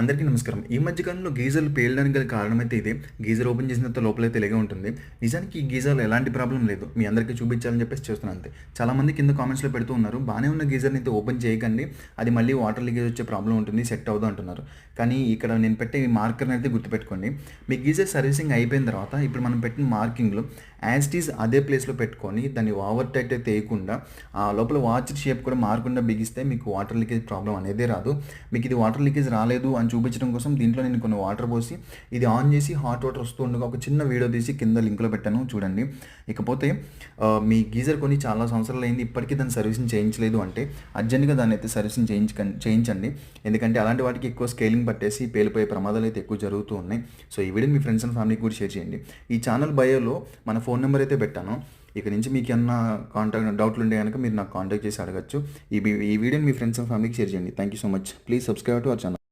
అందరికీ నమస్కారం. ఈ మధ్య కాలంలో గీజర్లు పేలడానికి గల కారణమైతే ఇదే. గీజర్ ఓపెన్ చేసిన తర్వాత లోపలైతే ఇలాగే ఉంటుంది. నిజానికి ఈ గీజర్‌లో ఎలాంటి ప్రాబ్లమ్ లేదు. మీ అందరికీ చూపించాలని చెప్పేసి చేస్తున్నాను అంతే. చాలామంది కింద కామెంట్స్‌లో పెడుతూ ఉన్నారు. బానే ఉన్న గీజర్‌ని అయితే ఓపెన్ చేయకండి. అది మళ్ళీ వాటర్ లీకేజ్ వచ్చే ప్రాబ్లమ్ ఉంటుంది. సెట్ అవ్వదు అంటున్నారు. కానీ ఇక్కడ నేను పెట్టే ఈ మార్కర్‌ని అయితే గుర్తుపెట్టుకోండి. మీ గీజర్ సర్వీసింగ్ అయిపోయిన తర్వాత ఇప్పుడు మనం పెట్టిన మార్కింగ్‌లో యాజ్ ఇట్ ఈజ్ అదే ప్లేస్‌లో పెట్టుకొని దాన్ని ఓవర్ టైట్ అయితే ఏయకుండా లోపల వాచ్ షేప్ కూడా మారకుండా బిగిస్తే మీకు వాటర్ లీకేజ్ ప్రాబ్లమ్ అనేదే రాదు. మీకు ఇది వాటర్ లీకేజ్ రాలేదు అని చూపించడం కోసం దీంట్లో నేను కొన్ని వాటర్ పోసి ఇది ఆన్ చేసి హాట్ వాటర్ వస్తూ ఉండగా ఒక చిన్న వీడియో తీసి కింద లింక్లో పెట్టాను చూడండి. ఇకపోతే మీ గీజర్ కొని చాలా సంవత్సరాలు అయింది, ఇప్పటికీ దాన్ని సర్వీసింగ్ చేయించలేదు అంటే అర్జెంట్గా దాన్ని అయితే సర్వీసింగ్ చేయించండి. ఎందుకంటే అలాంటి వాటికి ఎక్కువ స్కేలింగ్ పట్టేసి పేలిపోయే ప్రమాదాలు అయితే ఎక్కువ జరుగుతూ ఉన్నాయి. సో ఈ వీడియో మీ ఫ్రెండ్స్ అండ్ ఫ్యామిలీకి కూడా షేర్ చేయండి. ఈ ఛానల్ బయోలో మన ఫోన్ నెంబర్ అయితే పెట్టాను. ఇక నుంచి మీకు ఏమన్నా డౌట్లు ఉంటే కనుక మీరు నాకు కాంటాక్ట్ చేసి అడగచ్చు. ఈ వీడియోని మీ ఫ్రెండ్స్ అండ్ ఫ్యామిలీకి షేర్ చేయండి. Thank you so much. Please subscribe to our channel.